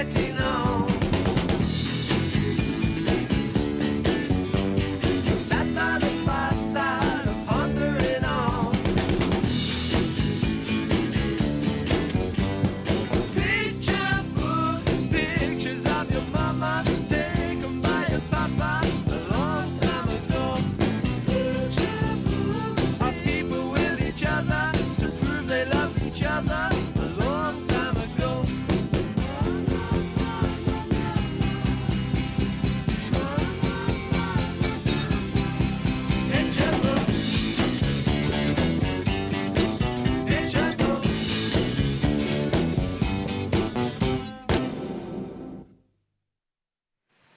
getting on. Sat by the fireside, pondering on. Picture book, pictures of your mama, taken by your papa a long time ago. Picture book of people with each other to prove they love each other a long time ago. Picture book, picture book.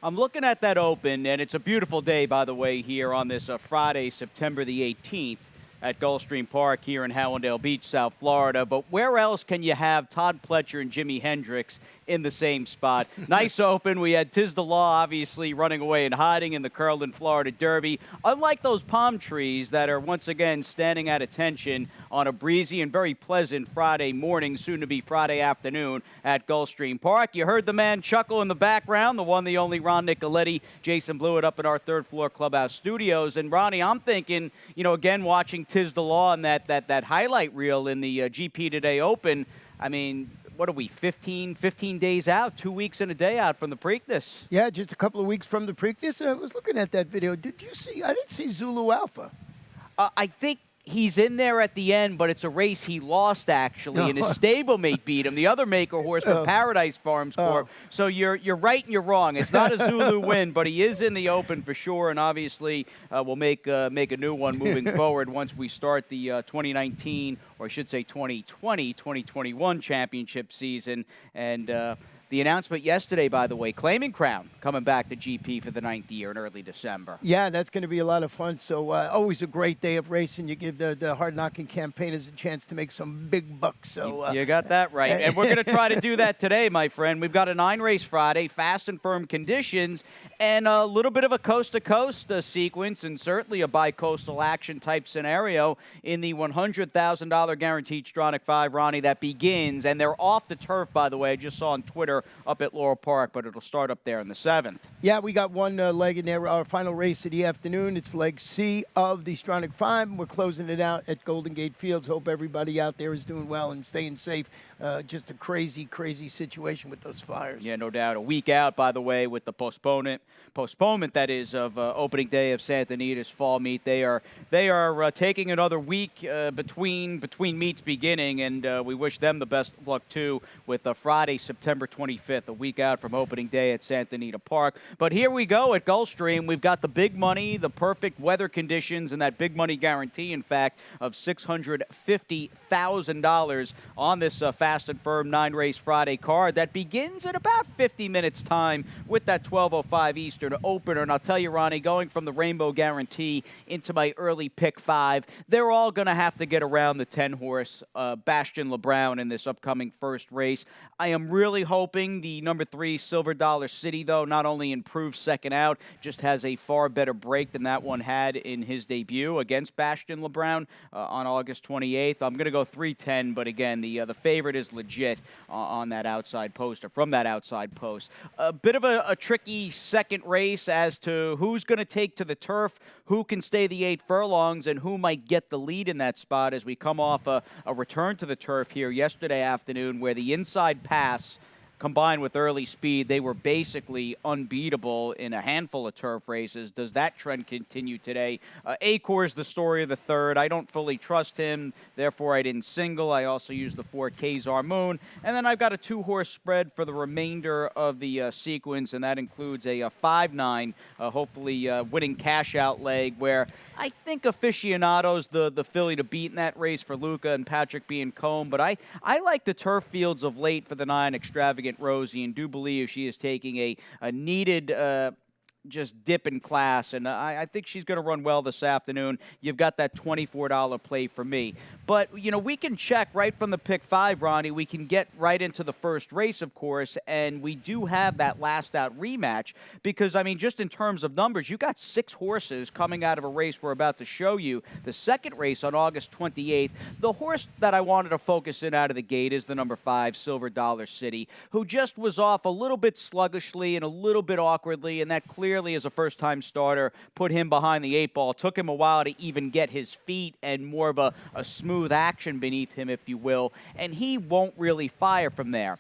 I'm looking at that Open, and it's a beautiful day, by the way, here on this Friday, September the 18th at Gulfstream Park here in Hallandale Beach, South Florida. But where else can you have Todd Pletcher and Jimi Hendrix in the same spot? Nice Open. We had Tiz the Law, obviously, running away and hiding in the Curlin Florida Derby. Unlike those palm trees that are once again standing at attention on a breezy and very pleasant Friday morning, soon to be Friday afternoon at Gulfstream Park. You heard the man chuckle in the background, the one, the only Ron Nicoletti, Jason Blewett up in our third floor clubhouse studios. And Ronnie, I'm thinking, again, watching Tiz the Law and that highlight reel in the GP Today Open. I mean, what are we, 15 days out, 2 weeks and a day out from the Preakness? Yeah, just a couple of weeks from the Preakness. I was looking at that video. Did you see? I didn't see Zulu Alpha. I think he's in there at the end, but it's a race he lost, actually, and his stablemate beat him, the other maker horse from Paradise Farms Corp. So you're right and you're wrong. It's not a Zulu win, but he is in the Open for sure, and obviously we'll make a new one moving forward once we start the 2019, or I should say 2020-2021 championship season. And the announcement yesterday, by the way, Claiming Crown coming back to GP for the 9th year in early December. Yeah, that's going to be a lot of fun. So always a great day of racing. You give the hard-knocking campaigners a chance to make some big bucks. So you got that right. And we're going to try to do that today, my friend. We've got a 9-race Friday, fast and firm conditions, and a little bit of a coast-to-coast sequence, and certainly a bi-coastal action type scenario in the $100,000 guaranteed Stronach 5, Ronnie, that begins. And they're off the turf, by the way. I just saw on Twitter up at Laurel Park, but it'll start up there on the 7th. Yeah, we got one leg in there. Our final race of the afternoon. It's leg C of the Stronach 5. We're closing it out at Golden Gate Fields. Hope everybody out there is doing well and staying safe. Just a crazy, crazy situation with those fires. Yeah, no doubt. A week out, by the way, with the postponement that is of opening day of Santa Anita's fall meet. They are taking another week between meets beginning, and we wish them the best of luck too with Friday, September 25th, a week out from opening day at Santa Anita Park. But here we go at Gulfstream. We've got the big money, the perfect weather conditions, and that big money guarantee, in fact, of $650,000 on this fast and firm 9-race Friday card that begins in about 50 minutes time with that 12:05 Eastern opener. And I'll tell you, Ronnie, going from the Rainbow Guarantee into my early pick 5, they're all going to have to get around the 10-horse Bastion LeBrown in this upcoming first race. I am really hoping the number 3 Silver Dollar City, though, not only improves second out, just has a far better break than that one had in his debut against Bastion LeBrown on August 28th. I'm going to go 310, but again, the favorite is legit on that outside post, or from that outside post. A bit of a tricky second race as to who's going to take to the turf, who can stay the 8 furlongs, and who might get the lead in that spot as we come off a return to the turf here yesterday afternoon, where the inside pass combined with early speed, they were basically unbeatable in a handful of turf races. Does that trend continue today? Acor's the story of the third. I don't fully trust him, therefore I didn't single. I also used the 4 Kazar Moon. And then I've got a 2-horse spread for the remainder of the sequence, and that includes a 5-9, hopefully winning cash-out leg, where I think aficionados, the filly to beat in that race for Luca and Patrick Biancombe, but I like the turf fields of late for the 9 Extravagant Rosie, and do believe she is taking a needed just dip in class, and I think she's going to run well this afternoon. You've got that $24 play for me. But, we can check right from the pick 5, Ronnie. We can get right into the first race, of course, and we do have that last out rematch because, just in terms of numbers, you got 6 horses coming out of a race we're about to show you. The second race on August 28th. The horse that I wanted to focus in out of the gate is the number 5, Silver Dollar City, who just was off a little bit sluggishly and a little bit awkwardly, and that clearly as a first-time starter put him behind the 8 ball. Took him a while to even get his feet and more of a smooth action beneath him, if you will, and he won't really fire from there.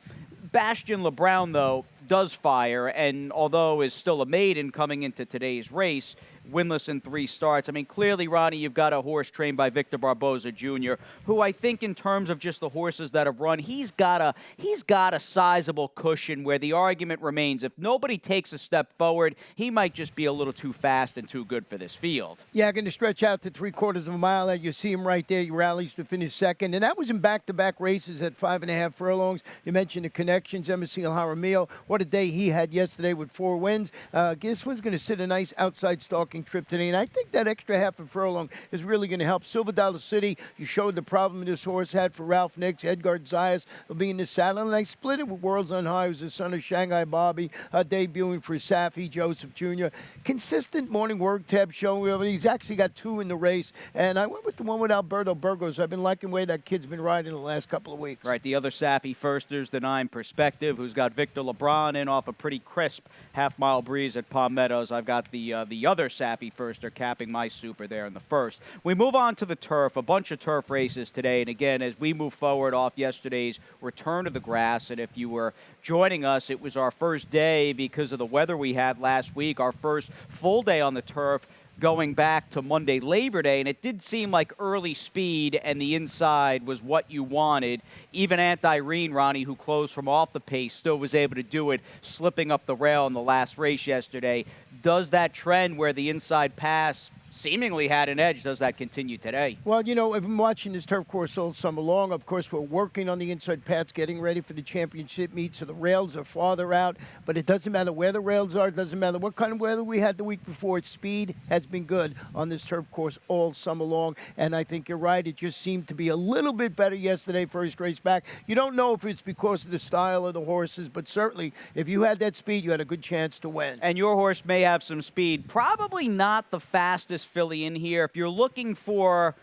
Bastion LeBrown, though, does fire, and although is still a maiden coming into today's race, winless in 3 starts. Clearly, Ronnie, you've got a horse trained by Victor Barboza Jr., who I think in terms of just the horses that have run, he's got a sizable cushion where the argument remains if nobody takes a step forward, he might just be a little too fast and too good for this field. Yeah, going to stretch out to 3/4 of a mile. You see him right there. He rallies to finish second. And that was in back-to-back races at 5.5 furlongs. You mentioned the connections. Emacile Jaramillo, what a day he had yesterday with 4 wins. This one's going to sit a nice outside stalking trip today, and I think that extra half a furlong is really going to help. Silver Dollar City, you showed the problem this horse had for Ralph Nix. Edgar Zayas will be in the saddle, and I split it with Worlds on High, who's the son of Shanghai Bobby, debuting for Safi Joseph Jr. Consistent morning work tab showing. He's actually got 2 in the race, and I went with the one with Alberto Burgos. I've been liking the way that kid's been riding the last couple of weeks. Right, the other Safi firsters, the 9 Perspective, who's got Victor LeBron in off a pretty crisp half-mile breeze at Palm Meadows. I've got the other Safi firster capping my super there in the first. We move on to the turf, a bunch of turf races today. And again, as we move forward off yesterday's return to the grass, and if you were joining us, it was our first day because of the weather we had last week, our first full day on the turf going back to Monday, Labor Day, and it did seem like early speed and the inside was what you wanted. Even Anti-Reen, Ronnie, who closed from off the pace, still was able to do it, slipping up the rail in the last race yesterday. Does that trend where the inside pass seemingly had an edge, does that continue today? Well, I've been watching this turf course all summer long. Of course, we're working on the inside paths, getting ready for the championship meet, so the rails are farther out. But it doesn't matter where the rails are. It doesn't matter what kind of weather we had the week before. Speed has been good on this turf course all summer long. And I think you're right. It just seemed to be a little bit better yesterday, first race back. You don't know if it's because of the style of the horses, but certainly if you had that speed, you had a good chance to win. And your horse may have some speed. Probably not the fastest filly in here. If you're looking for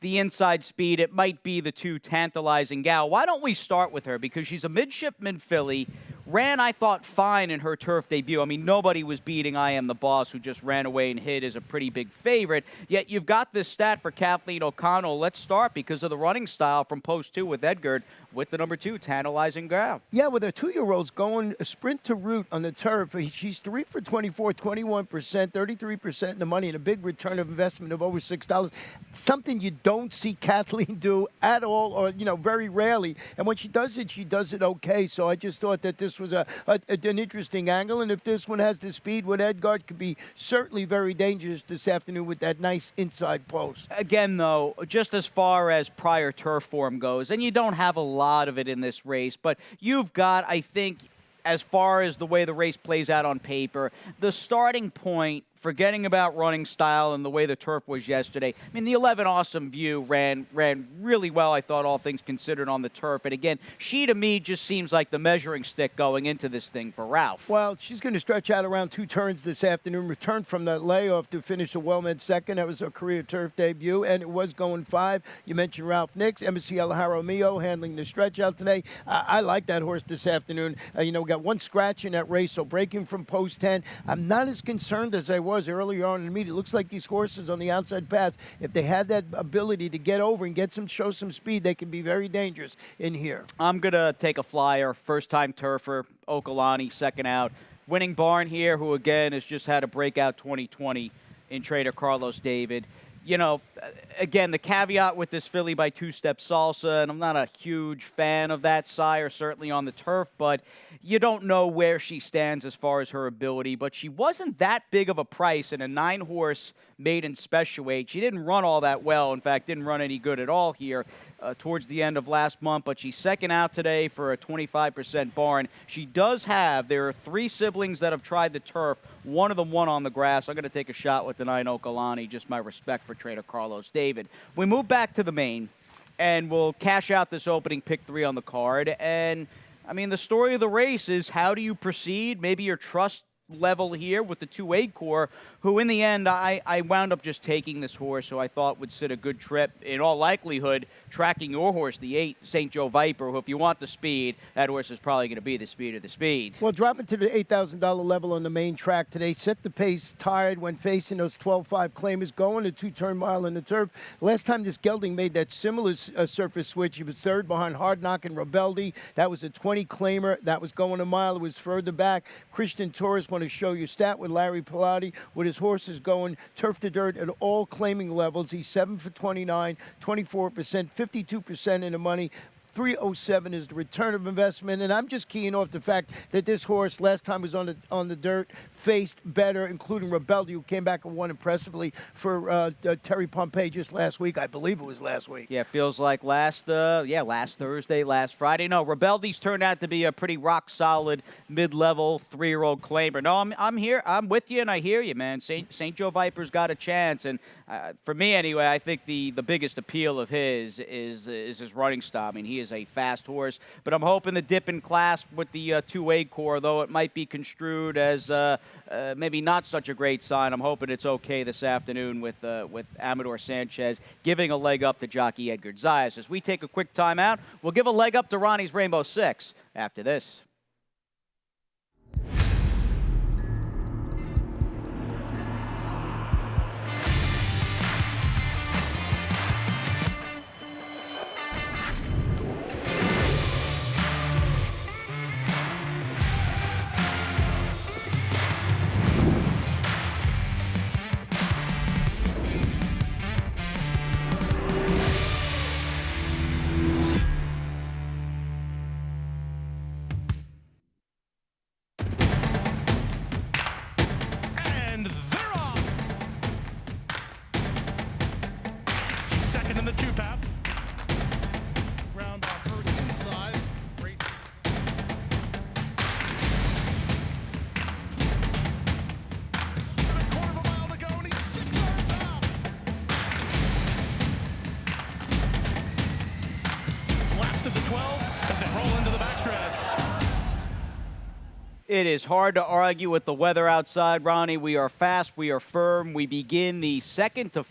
the inside speed, it might be the 2 Tantalizing Gal. Why don't we start with her? Because she's a midshipman filly. Ran, I thought, fine in her turf debut. Nobody was beating I Am the Boss, who just ran away and hid as a pretty big favorite. Yet you've got this stat for Kathleen O'Connell. Let's start because of the running style from post 2 with Edgar with the number 2, Tantalizing Gal. Yeah, with her 2-year-olds going a sprint to root on the turf. She's 3 for 24, 21%, 33% in the money, and a big return of investment of over $6. Something you don't see Kathleen do at all, or, very rarely. And when she does it okay. So I just thought that this was an interesting angle. And if this one has the speed with Edgar, it could be certainly very dangerous this afternoon with that nice inside post. Again, though, just as far as prior turf form goes, and you don't have a lot of it in this race, but you've got, I think, as far as the way the race plays out on paper, the starting point, forgetting about running style and the way the turf was yesterday. The 11 Awesome View ran really well, I thought, all things considered, on the turf. And again, she to me just seems like the measuring stick going into this thing for Ralph. Well, she's going to stretch out around 2 turns this afternoon, return from that layoff to finish a well-met second. That was her career turf debut, and it was going 5. You mentioned Ralph Nix, Emacile Jaramillo handling the stretch out today. I like that horse this afternoon. We got 1 scratch in that race, so breaking from post 10. I'm not as concerned as I was earlier on in the meet. It looks like these horses on the outside path, if they had that ability to get over and show some speed, they can be very dangerous in here. I'm going to take a flyer. First-time turfer, Okalani, second out. Winning barn here, who again has just had a breakout 2020 in Trader Carlos David. Again, the caveat with this filly by Two Step Salsa, and I'm not a huge fan of that sire, certainly on the turf, but you don't know where she stands as far as her ability. But she wasn't that big of a price in a 9-horse maiden special weight. She didn't run all that well. In fact, didn't run any good at all here. towards the end of last month, but she's second out today for a 25% barn. She does have, there are 3 siblings that have tried the turf. One of them won on the grass. I'm going to take a shot with the 9 Okalani, just my respect for trainer Carlos David. We move back to the main, and we'll cash out this opening pick 3 on the card. And, I mean, the story of the race is how do you proceed? Maybe your trust level here with the 2-8 core, who in the end I wound up just taking this horse who I thought would sit a good trip, in all likelihood, tracking your horse, the 8 St. Joe Viper, who if you want the speed, that horse is probably going to be the speed of the speed. Well, dropping to the $8,000 level on the main track today, set the pace, tired when facing those 12-5 claimers, going a 2-turn mile in the turf. Last time this gelding made that similar surface switch, he was third behind Hard Knock and Rebeldi. That was a 20 claimer. That was going a mile. It was further back. Christian Torres want to show you stat with Larry Pilati with his horses going turf to dirt at all claiming levels. He's 7 for 29, 24%, 52% in the money. 307 is the return of investment, and I'm just keying off the fact that this horse last time was on the dirt, faced better, including Rebeldi, who came back and won impressively for Terry Pompey just last week. I believe it was last week. Yeah, feels like last Thursday, last Friday. No, Rebeldi's turned out to be a pretty rock solid mid-level 3-year-old claimer. No, I'm here. I'm with you, and I hear you, man. St. Joe Viper's got a chance, and for me anyway, I think the biggest appeal of his is his running style. I mean, he is a fast horse, but I'm hoping the dip in class with the 2-8 core, though it might be construed as maybe not such a great sign. I'm hoping it's okay this afternoon with Amador Sanchez giving a leg up to jockey Edgar Zayas. As we take a quick timeout, we'll give a leg up to Ronnie's Rainbow 6 after this. And they're off. Second in the 2-path. Round on her inside. Race. And a quarter of a mile to go, and he's 6 on top. Last of the 12 as they roll into the backstretch. It is hard to argue with the weather outside, Ronnie. We are fast, we are firm. We begin the second to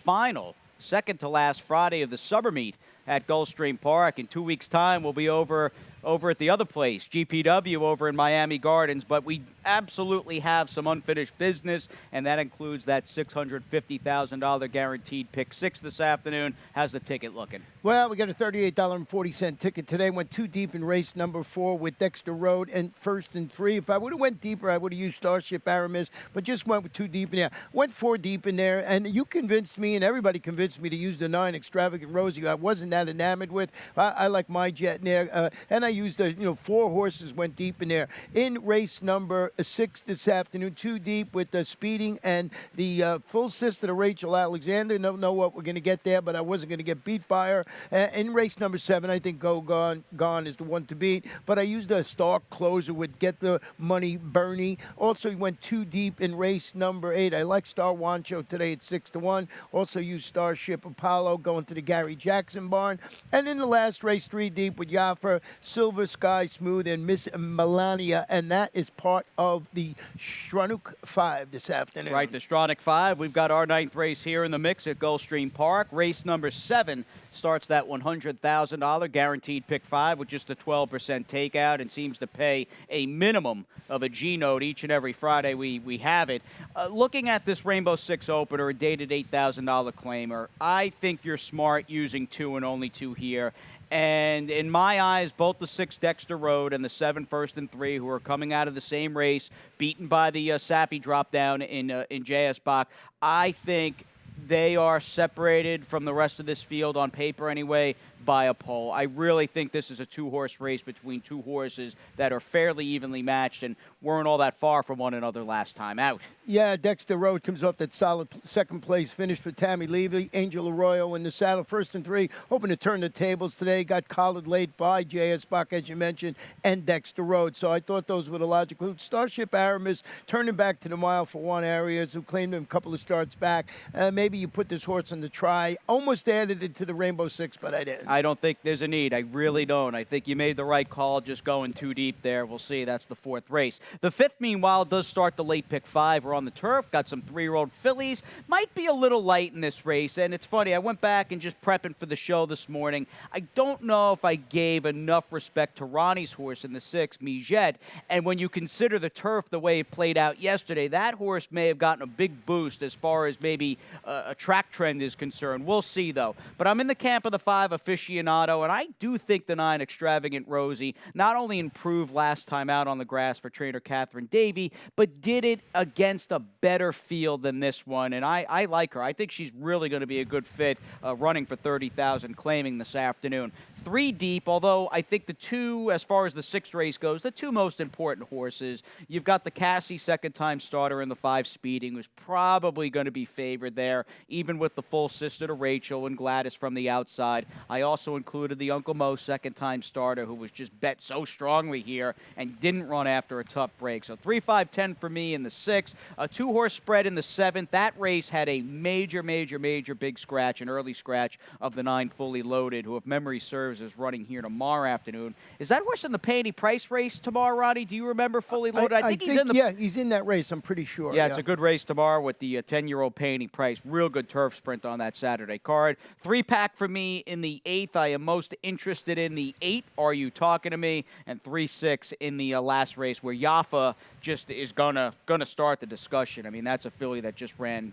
last Friday of the summer meet at Gulfstream Park. In 2 weeks' time, we'll be over at the other place, GPW, over in Miami Gardens. But we absolutely have some unfinished business, and that includes that $650,000 guaranteed pick 6 this afternoon. How's the ticket looking? Well, we got a $38.40 ticket today. Went 2 deep in race number 4 with Dexter Road and first and 3. If I would have went deeper, I would have used Starship Aramis, but just went with 2 deep in there. Went 4 deep in there, and you convinced me, and everybody convinced me to use the 9 Extravagant Rosie. I wasn't that enamored with. I like my jet in there, and I used 4 horses went deep in there. In race number 6 this afternoon, 2 deep with the Speeding and the full sister to Rachel Alexander. Don't know what we're going to get there, but I wasn't going to get beat by her. In race number 7, I think Go Gone is the one to beat, but I used a Stark closer with Get the Money Bernie. Also, he went 2 deep in race number 8. I like Star Wancho today at 6-1. Also used Starship Apollo going to the Gary Jackson barn. And in the last race, 3 deep with Yaffa, Silver Sky Smooth, and Miss Melania, and that is part of the Stronach 5 this afternoon. Right, the Stronach 5. We've got our 9th race here in the mix at Gulfstream Park. Race number 7 starts that $100,000 guaranteed pick 5 with just a 12% takeout and seems to pay a minimum of a G-note each and every Friday we have it. Looking at this Rainbow 6 opener, a dated $8,000 claimer, I think you're smart using 2 and only 2 here. And in my eyes, both the 6 Dexter Road and the 7 First and 3, who are coming out of the same race, beaten by the Safi drop down in JS Bach, I think they are separated from the rest of this field on paper anyway by a pole. I really think this is a two-horse race between two horses that are fairly evenly matched and weren't all that far from one another last time out. Yeah, Dexter Road comes off that solid second place finish for Tammy Levy. Angel Arroyo in the saddle, first and three, hoping to turn the tables today. Got collared late by J.S. Bach, as you mentioned, and Dexter Road. So I thought those were the logical. Starship Aramis turning back to the mile for one areas, who claimed him a couple of starts back. Maybe you put this horse on the try. Almost added it to the Rainbow Six, but I didn't. I don't think there's a need. I really don't. I think you made the right call just going too deep there. We'll see. That's the fourth race. The fifth, meanwhile, does start the late pick 5. We're on the turf. Got some 3-year-old fillies. Might be a little light in this race. And it's funny. I went back and just prepping for the show this morning. I don't know if I gave enough respect to Ronnie's horse in the 6, Mijette. And when you consider the turf the way it played out yesterday, that horse may have gotten a big boost as far as maybe a track trend is concerned. We'll see, though. But I'm in the camp of the 5, Aficionado, and I do think the 9, Extravagant Rosie, not only improved last time out on the grass for trainer Catherine Davey, but did it against a better field than this one, and I like her. I think she's really going to be a good fit running for 30,000 claiming this afternoon. 3 deep, although I think the 2, as far as the 6th race goes, the 2 most important horses. You've got the Cassie second-time starter in the 5 Speeding, who's probably going to be favored there, even with the full sister to Rachel and Gladys from the outside. I also included the Uncle Mo second-time starter, who was just bet so strongly here and didn't run after a tough break. So 3, 5, 10 for me in the 6th. A 2-horse spread in the 7th. That race had a major big scratch, an early scratch of the 9 Fully Loaded, who, if memory serves, is running here tomorrow afternoon. Is that horse in the Panty Price race tomorrow, Ronnie? Do you remember Fully Loaded? I think he's in the... Yeah, he's in that race, I'm pretty sure. Yeah, it's a good race tomorrow with the 10-year-old Panty Price. Real good turf sprint on that Saturday card. 3-pack for me in the 8th. I am most interested in the 8, Are You Talking to Me? And 3-6 in the last race, where Yaffa just is gonna start the discussion. I mean, that's a filly that just ran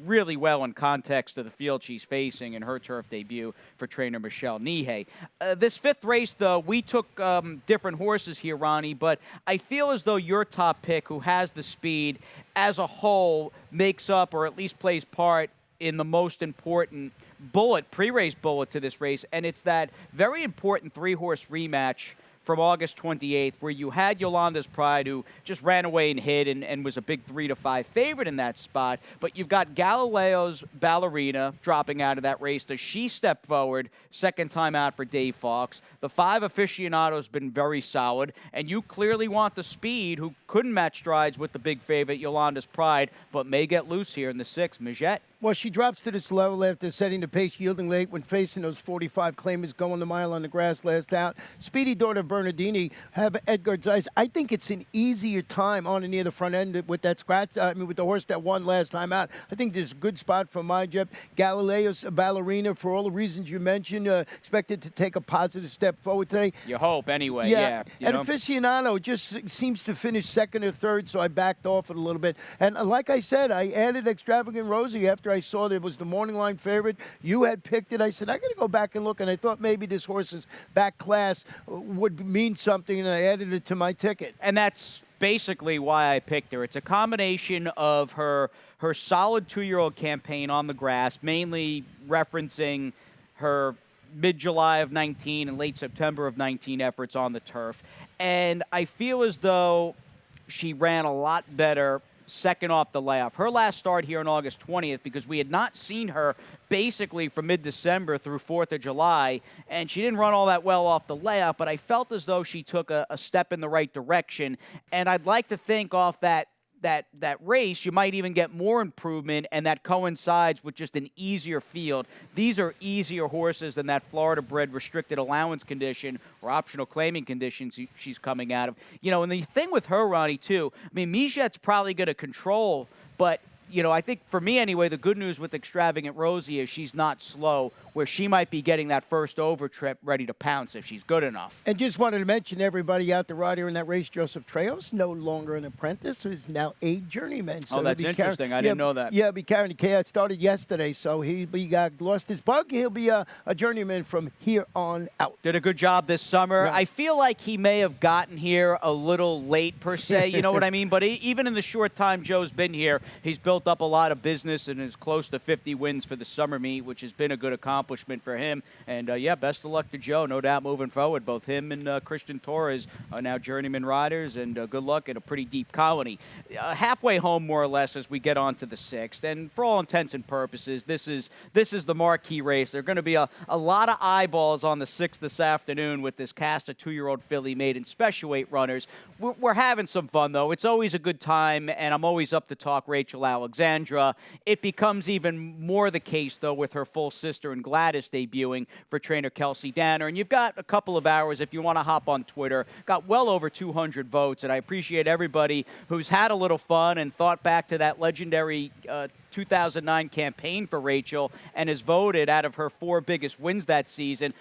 really well in context of the field she's facing in her turf debut for trainer Michelle Nihei. This 5th race, though, we took different horses here, Ronnie, but I feel as though your top pick, who has the speed, as a whole, makes up or at least plays part in the most important bullet, pre-race bullet to this race, and it's that very important 3-horse rematch from August 28th, where you had Yolanda's Pride, who just ran away and hid and was a big 3-5 favorite in that spot. But you've got Galileo's Ballerina dropping out of that race. Does she step forward? Second time out for Dave Fawkes. The 5 Aficionado's been very solid, and you clearly want the speed, who couldn't match strides with the big favorite Yolanda's Pride, but may get loose here in the 6, Mijette. Well, she drops to this level after setting the pace, yielding late when facing those 45 claimers going the mile on the grass last out. Speedy daughter Bernardini have Edgar Zeiss. I think it's an easier time on and near the front end with that scratch. With the horse that won last time out. I think there's a good spot for Mijep. Galileo's Ballerina, for all the reasons you mentioned, expected to take a positive step forward today. You hope, anyway. Yeah. And Aficionado just seems to finish second or third, so I backed off it a little bit. And like I said, I added Extravagant Rosie after I saw there was the morning line favorite. You had picked it. I said, I got to go back and look, and I thought maybe this horse's back class would mean something, and I added it to my ticket. And that's basically why I picked her. It's a combination of her solid 2-year-old campaign on the grass, mainly referencing her mid-July of 19 and late September of 19 efforts on the turf. And I feel as though she ran a lot better second off the layoff. Her last start here on August 20th, because we had not seen her basically from mid-December through 4th of July, and she didn't run all that well off the layoff, but I felt as though she took a step in the right direction, and I'd like to think off that race, you might even get more improvement, and that coincides with just an easier field. These are easier horses than that Florida-bred restricted allowance condition or optional claiming conditions she's coming out of. And the thing with her, Ronnie, too, I mean, Mijette's probably going to control, but I think for me anyway, the good news with Extravagant Rosie is she's not slow, where she might be getting that first over trip ready to pounce if she's good enough. And just wanted to mention everybody out there right here in that race, Joseph Treos, no longer an apprentice, is now a journeyman. So that's interesting. I didn't know that. Yeah, be carrying the K. It started yesterday, so he got lost his bug. He'll be a journeyman from here on out. Did a good job this summer. Yeah. I feel like he may have gotten here a little late, per se. You know what I mean? But even in the short time Joe's been here, he's built built up a lot of business and is close to 50 wins for the summer meet, which has been a good accomplishment for him. And, yeah, best of luck to Joe, no doubt, moving forward. Both him and Christian Torres are now journeyman riders, and good luck in a pretty deep colony. Halfway home, more or less, as we get on to the 6th. And for all intents and purposes, this is the marquee race. There are going to be a lot of eyeballs on the 6th this afternoon with this cast of 2-year-old filly maiden special weight runners. We're having some fun, though. It's always a good time, and I'm always up to talk Rachel Alexandra. It becomes even more the case, though, with her full sister and Gladys debuting for trainer Kelsey Danner. And you've got a couple of hours if you want to hop on Twitter. Got well over 200 votes, and I appreciate everybody who's had a little fun and thought back to that legendary 2009 campaign for Rachel and has voted out of her 4 biggest wins that season.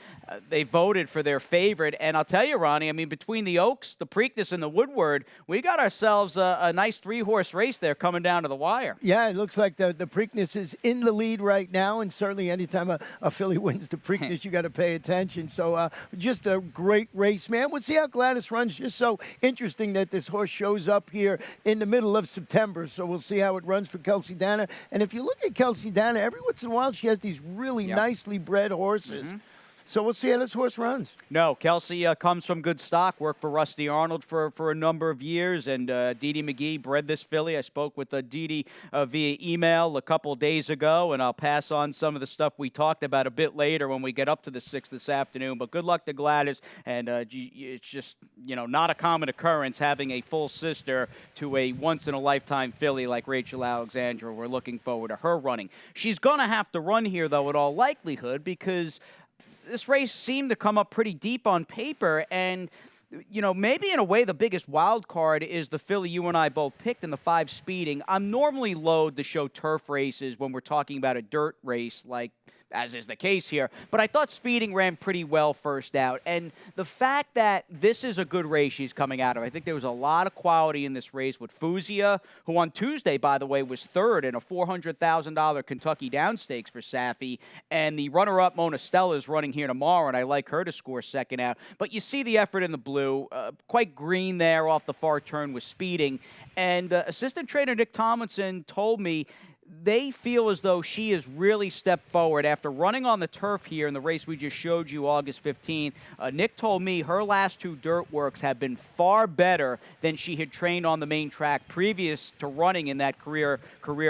They voted for their favorite. And I'll tell you, Ronnie, I mean, between the Oaks, the Preakness, and the Woodward, we got ourselves a nice 3-horse race there coming down to the wire. Yeah, it looks like the Preakness is in the lead right now, and certainly anytime a filly wins the Preakness, you got to pay attention. So just a great race, man. We'll see how Gladys runs. Just so interesting that this horse shows up here in the middle of September. So we'll see how it runs for Kelsey Danner. And if you look at Kelsey Danner, every once in a while she has these really nicely bred horses. So we'll see how this horse runs. No, Kelsey comes from good stock, worked for Rusty Arnold for a number of years, and Dee Dee McGee bred this filly. I spoke with Dee Dee via email a couple of days ago, and I'll pass on some of the stuff we talked about a bit later when we get up to the 6th this afternoon. But good luck to Gladys, and it's just, not a common occurrence having a full sister to a once-in-a-lifetime filly like Rachel Alexandra. We're looking forward to her running. She's going to have to run here, though, in all likelihood, because this race seemed to come up pretty deep on paper, and maybe in a way the biggest wild card is the filly you and I both picked in the 5 Speeding. I'm normally loath to show turf races when we're talking about a dirt race, like as is the case here, but I thought Speeding ran pretty well first out, and the fact that this is a good race she's coming out of, I think there was a lot of quality in this race with Fuzia, who on Tuesday, by the way, was 3rd in a $400,000 Kentucky Downstakes for Safi, and the runner-up Mona Stella is running here tomorrow, and I like her to score 2nd out, but you see the effort in the blue, quite green there off the far turn with Speeding, and assistant trainer Nick Tomlinson told me they feel as though she has really stepped forward after running on the turf here in the race we just showed you August 15th. Nick told me her last 2 dirt works have been far better than she had trained on the main track previous to running in that career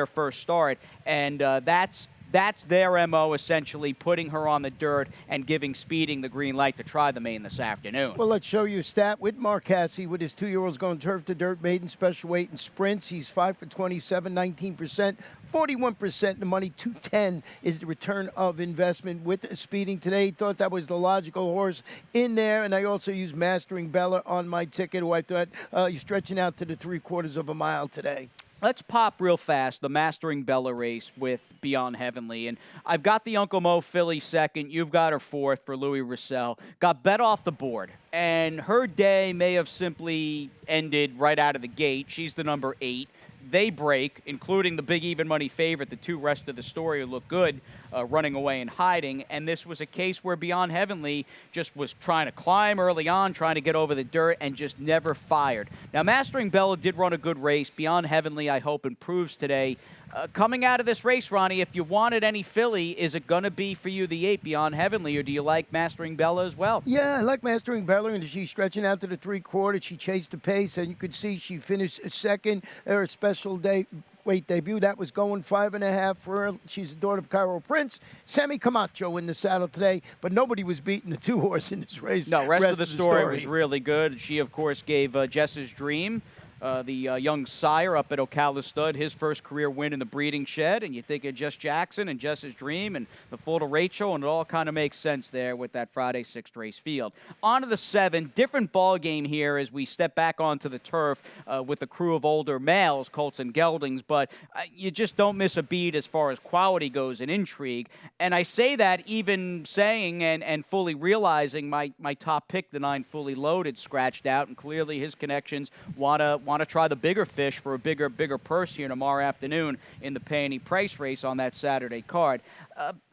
first start, and that's their MO, essentially, putting her on the dirt and giving Speeding the green light to try the main this afternoon. Well, let's show you a stat with Mark Cassie with his 2-year-olds going turf to dirt, maiden, special weight, and sprints. He's 5 for 27, 19%, 41% in the money. 210 is the return of investment with Speeding today. Thought that was the logical horse in there, and I also used Mastering Bella on my ticket, who I thought you're stretching out to the 3/4 of a mile today. Let's pop real fast the Mastering Bella race with Beyond Heavenly. And I've got the Uncle Mo filly 2nd. You've got her 4th for Louis Roussel. Got bet off the board. And her day may have simply ended right out of the gate. She's the number 8. They break, including the big even money favorite, the 2 rest of the story look good, running away and hiding. And this was a case where Beyond Heavenly just was trying to climb early on, trying to get over the dirt, and just never fired. Now, Mastering Bella did run a good race. Beyond Heavenly, I hope, improves today. Coming out of this race, Ronnie, if you wanted any filly, is it going to be for you the 8 Beyond Heavenly, or do you like Mastering Bella as well? Yeah, I like Mastering Bella, and she's stretching out to the 3/4. She chased the pace, and you could see she finished 2nd. Her special weight debut, that was going 5.5 for her. She's the daughter of Cairo Prince. Sammy Camacho in the saddle today, but nobody was beating the 2-horse in this race. No, rest of the story was really good. She, of course, gave Jess's Dream, the young sire up at Ocala Stud, his first career win in the breeding shed. And you think of Jess Jackson and Jess's Dream and the full to Rachel, and it all kind of makes sense there with that Friday 6th race field. On to the 7, different ball game here as we step back onto the turf with a crew of older males, Colts and Geldings, but you just don't miss a beat as far as quality goes and intrigue. And I say that even saying and fully realizing my top pick, the 9 Fully Loaded, scratched out, and clearly his connections want to try the bigger fish for a bigger purse here tomorrow afternoon in the Pay Any Price race on that Saturday card.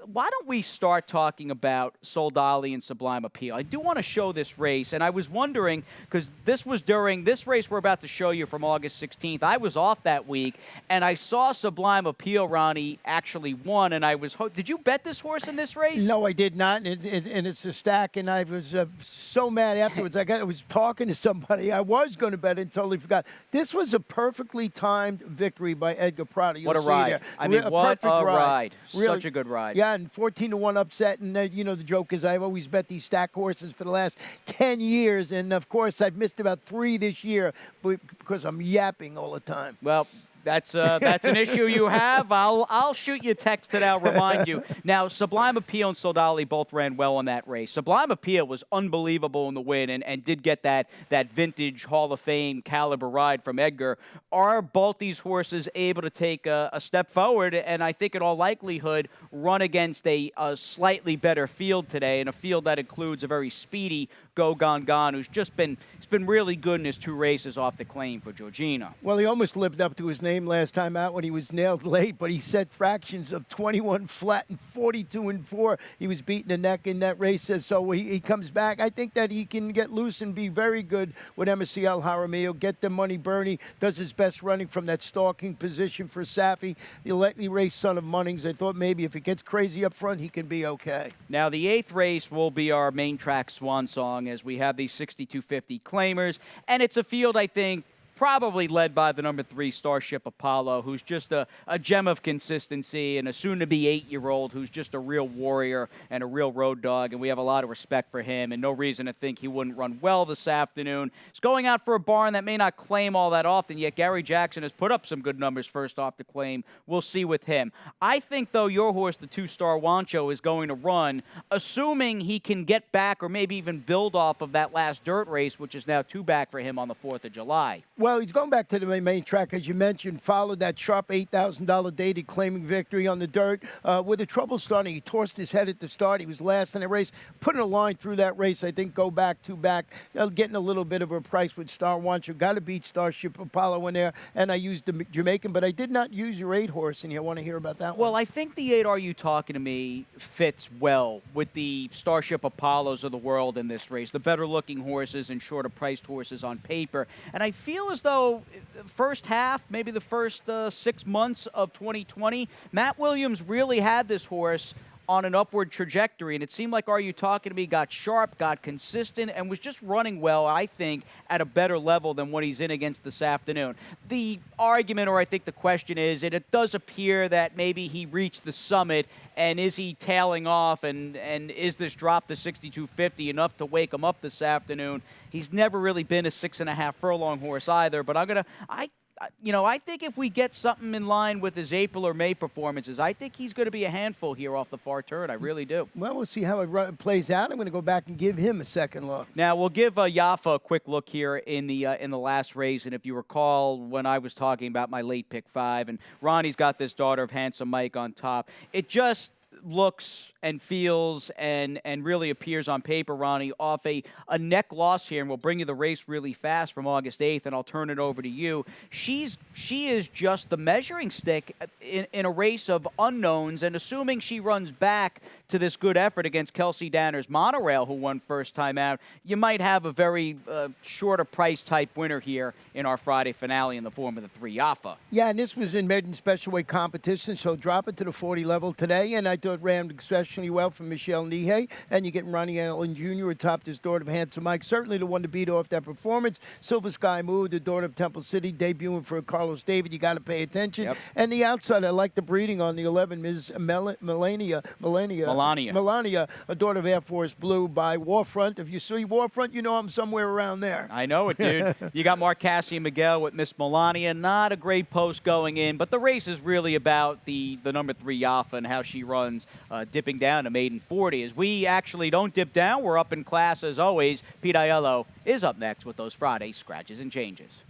why don't we start talking about Soldali and Sublime Appeal? I do want to show this race, and I was wondering, because this was during this race we're about to show you from August 16th. I was off that week, and I saw Sublime Appeal, Ronnie, actually won, and I was did you bet this horse in this race? No, I did not, and it's a stack, and I was so mad afterwards. I was talking to somebody. I was going to bet it and totally forgot. This was a perfectly timed victory by Edgar Prado. What a ride. I mean, what a ride. Such a good ride. Yeah, and 14-1 upset, and you know the joke is I've always bet these stack horses for the last 10 years, and of course I've missed about 3 this year because I'm yapping all the time. Well, that's an issue you have. I'll shoot you a text today. I'll remind you. Now, Sublime Appeal and Soldali both ran well in that race. Sublime Appeal was unbelievable in the win and did get that vintage Hall of Fame caliber ride from Edgar. Are both these horses able to take a step forward and I think in all likelihood run against a slightly better field today, and a field that includes a very speedy Go Gone Gone, who's just been really good in his 2 races off the claim for Georgina. Well, he almost lived up to his name last time out when he was nailed late, but he set fractions of 21 flat and 42-4. He was beating the neck in that race, so he comes back. I think that he can get loose and be very good with MSCL Jaramillo, get the money. Bernie does his best running from that stalking position for Safi. The lightly raced son of Munnings. I thought maybe if it gets crazy up front, he can be okay. Now, the 8th race will be our main track swan song as we have these 6250 claimers, and it's a field, I think, probably led by the number 3 Starship Apollo, who's just a gem of consistency, and a soon-to-be 8-year-old who's just a real warrior and a real road dog, and we have a lot of respect for him and no reason to think he wouldn't run well this afternoon. He's going out for a barn that may not claim all that often, yet Gary Jackson has put up some good numbers first off the claim. We'll see with him. I think, though, your horse, the 2-star Wancho, is going to run, assuming he can get back or maybe even build off of that last dirt race, which is now 2 back for him on the 4th of July. Well, he's going back to the main track, as you mentioned, followed that sharp $8,000 dated claiming victory on the dirt. With a trouble starting, he tossed his head at the start. He was last in the race, putting a line through that race. I think go back, 2 back, getting a little bit of a price with Star Wancho. Got to beat Starship Apollo in there, and I used the Jamaican, but I did not use your 8 horse, and you want to hear about that one? Well, I think the 8 Are You Talking to Me fits well with the Starship Apollos of the world in this race, the better-looking horses and shorter-priced horses on paper. And I feel as though first half, maybe the first 6 months of 2020, Matt Williams really had this horse on an upward trajectory, and it seemed like Are You Talking to Me got sharp, got consistent, and was just running well, I think, at a better level than what he's in against this afternoon. The argument, or I think the question is, and it does appear that maybe he reached the summit, and is he tailing off, and is this drop to 6250 enough to wake him up this afternoon? He's never really been a 6.5 furlong horse either, but I think if we get something in line with his April or May performances, I think he's going to be a handful here off the far turn. I really do. Well, we'll see how it plays out. I'm going to go back and give him a second look. Now, we'll give Yaffa a quick look here in the last race. And if you recall, when I was talking about my late pick 5, and Ronnie's got this Daughter of Handsome Mike on top, it just looks and feels and really appears on paper, Ronnie, off a neck loss here, and we'll bring you the race really fast from August 8th, and I'll turn it over to you. She is just the measuring stick in a race of unknowns, and assuming she runs back to this good effort against Kelsey Danner's Monorail, who won first time out, you might have a very shorter price type winner here in our Friday finale in the form of the 3 Yaffa. Yeah, and this was in maiden special weight competition, so drop it to the 40 level today, and I thought ran especially well from Michelle Nihei, and you're getting Ronnie Allen Jr. atop this Daughter of Handsome Mike, certainly the one to beat off that performance. Silver Sky Moo, the Daughter of Temple City, debuting for Carlos David. You got to pay attention. Yep. And the outside, I like the breeding on the 11, Ms. Melania, a Daughter of Air Force Blue by Warfront. If you see Warfront, you know I'm somewhere around there. I know it, dude. You got Mark Cassie and Miguel with Miss Melania. Not a great post going in, but the race is really about the number 3 Yaffa and how she runs, dipping down to maiden 40. As we actually don't dip down, we're up in class as always. Pete Aiello is up next with those Friday scratches and changes.